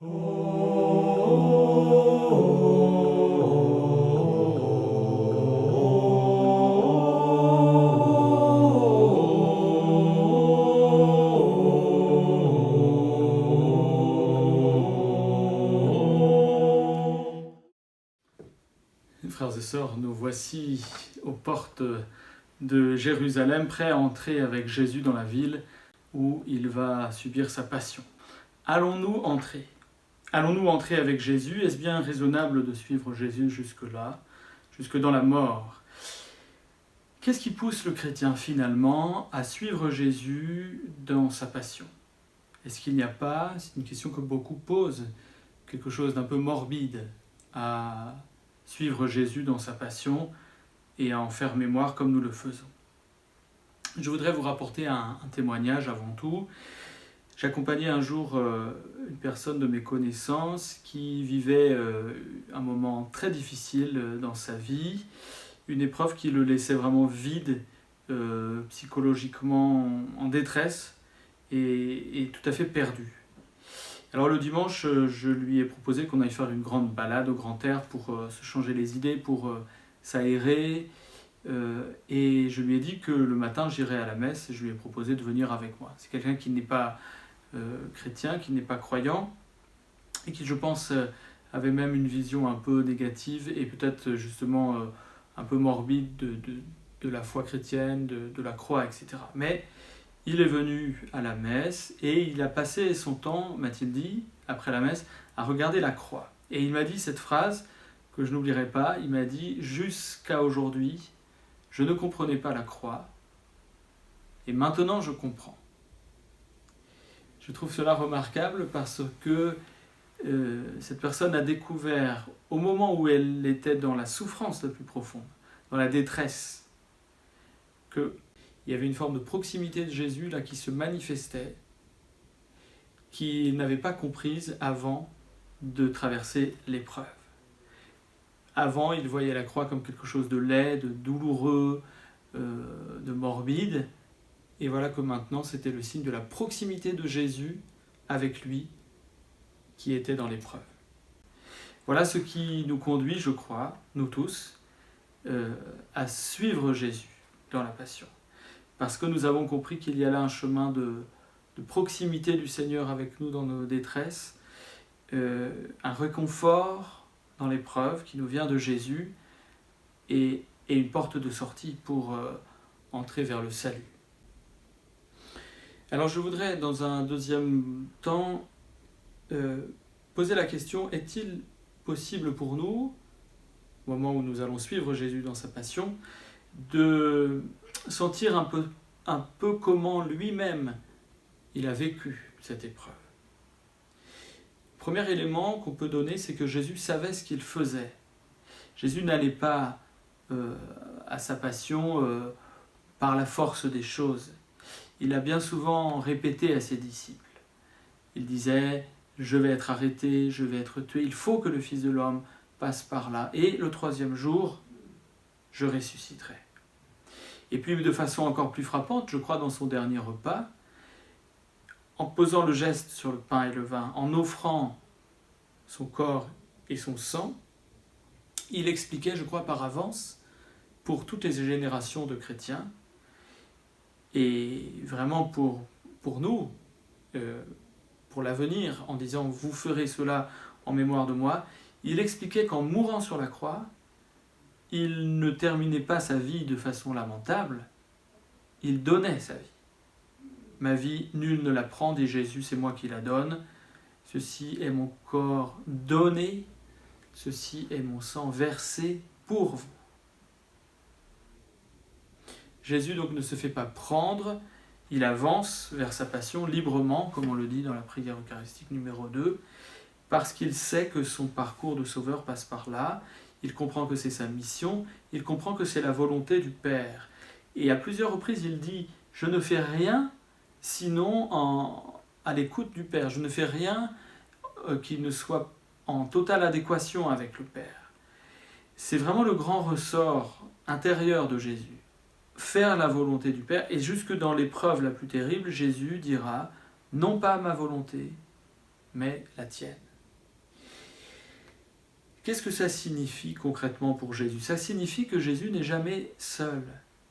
Frères et sœurs, nous voici aux portes de Jérusalem, prêts à entrer avec Jésus dans la ville où il va subir sa passion. Allons-nous entrer? Allons-nous entrer avec Jésus? Est-ce bien raisonnable de suivre Jésus jusque-là, jusque dans la mort? Qu'est-ce qui pousse le chrétien finalement à suivre Jésus dans sa passion? Est-ce qu'il n'y a pas, c'est une question que beaucoup posent, quelque chose d'un peu morbide à suivre Jésus dans sa passion et à en faire mémoire comme nous le faisons? Je voudrais vous rapporter un témoignage avant tout. J'accompagnais un jour une personne de mes connaissances qui vivait un moment très difficile dans sa vie, une épreuve qui le laissait vraiment vide, psychologiquement en détresse et tout à fait perdu. Alors le dimanche, je lui ai proposé qu'on aille faire une grande balade au grand air pour se changer les idées, pour s'aérer. Et je lui ai dit que le matin, j'irais à la messe et je lui ai proposé de venir avec moi. C'est quelqu'un qui n'est pas chrétien, qui n'est pas croyant et qui, je pense, avait même une vision un peu négative et peut-être justement un peu morbide de la foi chrétienne, de la croix, etc. Mais il est venu à la messe et il a passé son temps, m'a-t-il dit, après la messe, à regarder la croix. Et il m'a dit cette phrase que je n'oublierai pas, il m'a dit « Jusqu'à aujourd'hui, je ne comprenais pas la croix, et maintenant je comprends ». Je trouve cela remarquable parce que cette personne a découvert, au moment où elle était dans la souffrance la plus profonde, dans la détresse, qu'il y avait une forme de proximité de Jésus là qui se manifestait, qu'il n'avait pas comprise avant de traverser l'épreuve. Avant, il voyait la croix comme quelque chose de laid, de douloureux, de morbide. Et voilà que maintenant, c'était le signe de la proximité de Jésus avec lui qui était dans l'épreuve. Voilà ce qui nous conduit, je crois, nous tous, à suivre Jésus dans la passion. Parce que nous avons compris qu'il y a là un chemin de proximité du Seigneur avec nous dans nos détresses, un réconfort dans l'épreuve qui nous vient de Jésus et une porte de sortie pour entrer vers le salut. Alors je voudrais dans un deuxième temps poser la question, est-il possible pour nous, au moment où nous allons suivre Jésus dans sa passion, de sentir un peu comment lui-même il a vécu cette épreuve? Premier élément qu'on peut donner, c'est que Jésus savait ce qu'il faisait. Jésus n'allait pas à sa passion par la force des choses. Il a bien souvent répété à ses disciples. Il disait « Je vais être arrêté, je vais être tué, il faut que le Fils de l'homme passe par là. Et le troisième jour, je ressusciterai. » Et puis de façon encore plus frappante, je crois dans son dernier repas, en posant le geste sur le pain et le vin, en offrant son corps et son sang, il expliquait, je crois, par avance, pour toutes les générations de chrétiens, et vraiment pour nous, pour l'avenir, en disant « vous ferez cela en mémoire de moi », il expliquait qu'en mourant sur la croix, il ne terminait pas sa vie de façon lamentable, il donnait sa vie. « Ma vie, nul ne la prend, dit Jésus, c'est moi qui la donne. Ceci est mon corps donné, ceci est mon sang versé pour vous. » Jésus donc ne se fait pas prendre, il avance vers sa passion librement, comme on le dit dans la prière eucharistique numéro 2, parce qu'il sait que son parcours de sauveur passe par là, il comprend que c'est sa mission, il comprend que c'est la volonté du Père. Et à plusieurs reprises, il dit « Je ne fais rien sinon à l'écoute du Père. Je ne fais rien qui ne soit en totale adéquation avec le Père. » C'est vraiment le grand ressort intérieur de Jésus. Faire la volonté du Père, et jusque dans l'épreuve la plus terrible, Jésus dira « Non pas ma volonté, mais la tienne. » Qu'est-ce que ça signifie concrètement pour Jésus? Ça signifie que Jésus n'est jamais seul.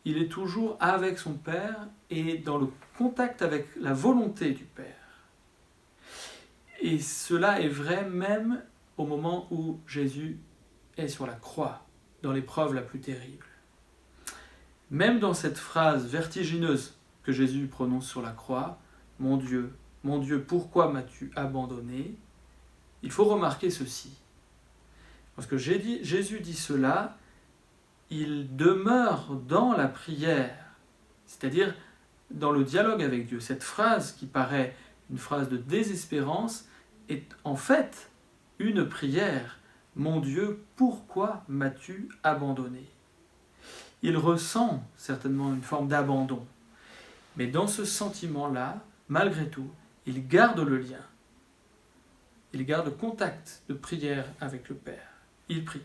Il est toujours avec son Père et dans le contact avec la volonté du Père. Et cela est vrai même au moment où Jésus est sur la croix, dans l'épreuve la plus terrible. Même dans cette phrase vertigineuse que Jésus prononce sur la croix, « Mon Dieu, pourquoi m'as-tu abandonné ?» il faut remarquer ceci. Lorsque Jésus dit cela, il demeure dans la prière, c'est-à-dire dans le dialogue avec Dieu. Cette phrase qui paraît une phrase de désespérance est en fait une prière. « Mon Dieu, pourquoi m'as-tu abandonné ?» Il ressent certainement une forme d'abandon. Mais dans ce sentiment-là, malgré tout, il garde le lien. Il garde le contact de prière avec le Père. Il prie.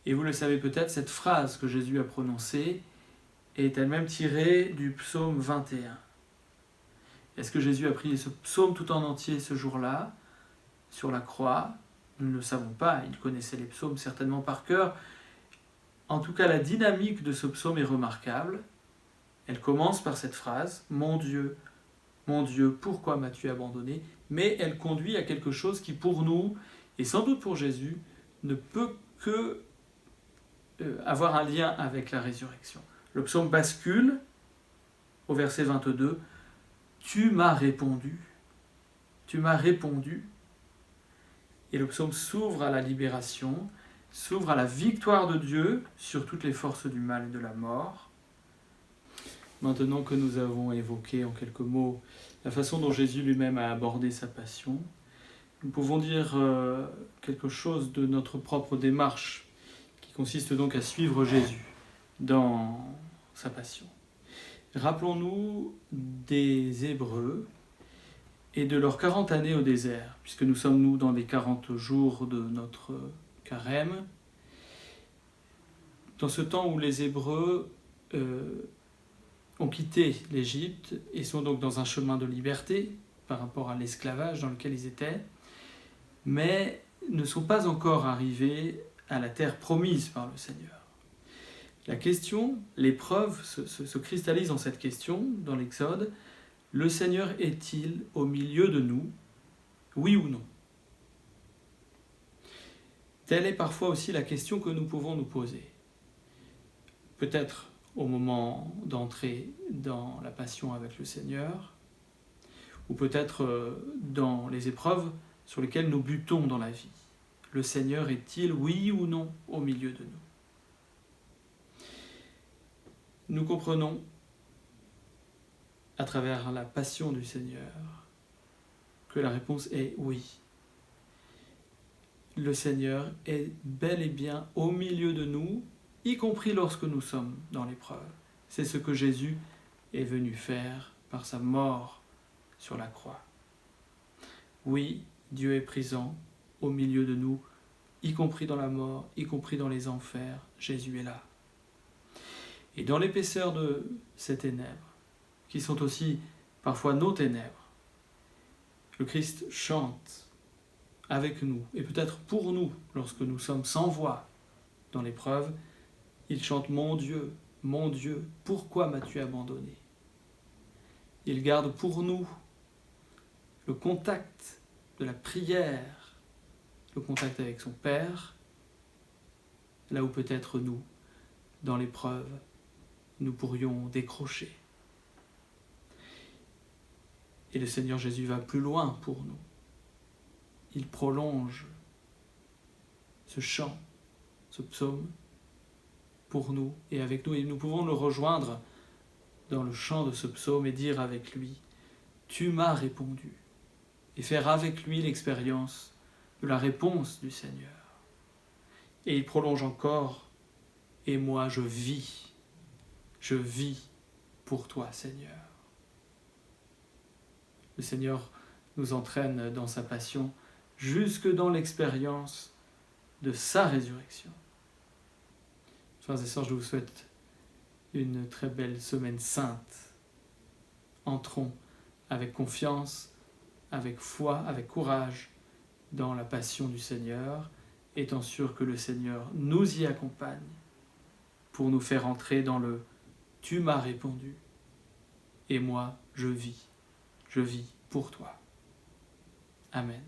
Et vous le savez peut-être, cette phrase que Jésus a prononcée est elle-même tirée du psaume 21. Est-ce que Jésus a prié ce psaume tout en entier ce jour-là, sur la croix? Nous ne le savons pas, il connaissait les psaumes certainement par cœur. En tout cas, la dynamique de ce psaume est remarquable. Elle commence par cette phrase « Mon Dieu, pourquoi m'as-tu abandonné ?» Mais elle conduit à quelque chose qui pour nous, et sans doute pour Jésus, ne peut que avoir un lien avec la résurrection. Le psaume bascule au verset 22 « Tu m'as répondu ». Tu m'as répondu. Et le psaume s'ouvre à la libération, s'ouvre à la victoire de Dieu sur toutes les forces du mal et de la mort. Maintenant que nous avons évoqué en quelques mots la façon dont Jésus lui-même a abordé sa passion, nous pouvons dire quelque chose de notre propre démarche, qui consiste donc à suivre Jésus dans sa passion. Rappelons-nous des Hébreux et de leurs 40 années au désert, puisque nous sommes nous dans les 40 jours de notre carême. Dans ce temps où les Hébreux ont quitté l'Égypte et sont donc dans un chemin de liberté par rapport à l'esclavage dans lequel ils étaient, mais ne sont pas encore arrivés à la terre promise par le Seigneur. La question, l'épreuve se cristallise dans cette question, dans l'Exode. Le Seigneur est-il au milieu de nous, oui ou non? Telle est parfois aussi la question que nous pouvons nous poser. Peut-être au moment d'entrer dans la passion avec le Seigneur, ou peut-être dans les épreuves sur lesquelles nous butons dans la vie. Le Seigneur est-il, oui ou non, au milieu de nous? Nous comprenons à travers la passion du Seigneur que la réponse est oui. Le Seigneur est bel et bien au milieu de nous, y compris lorsque nous sommes dans l'épreuve. C'est ce que Jésus est venu faire par sa mort sur la croix. Oui, Dieu est présent au milieu de nous, y compris dans la mort, y compris dans les enfers. Jésus est là. Et dans l'épaisseur de ces ténèbres, qui sont aussi parfois nos ténèbres, le Christ chante avec nous, et peut-être pour nous, lorsque nous sommes sans voix dans l'épreuve, il chante « Mon Dieu, pourquoi m'as-tu abandonné ?» Il garde pour nous le contact de la prière, le contact avec son Père, là où peut-être nous, dans l'épreuve, nous pourrions décrocher. Et le Seigneur Jésus va plus loin pour nous. Il prolonge ce chant, ce psaume, pour nous et avec nous. Et nous pouvons le rejoindre dans le chant de ce psaume et dire avec lui « Tu m'as répondu » et faire avec lui l'expérience de la réponse du Seigneur. Et il prolonge encore « Et moi je vis pour toi Seigneur ». Le Seigneur nous entraîne dans sa passion jusque dans l'expérience de sa résurrection. Frères et sœurs, je vous souhaite une très belle semaine sainte. Entrons avec confiance, avec foi, avec courage dans la passion du Seigneur étant sûr que le Seigneur nous y accompagne pour nous faire entrer dans le « Tu m'as répondu et moi je vis pour toi ». Amen.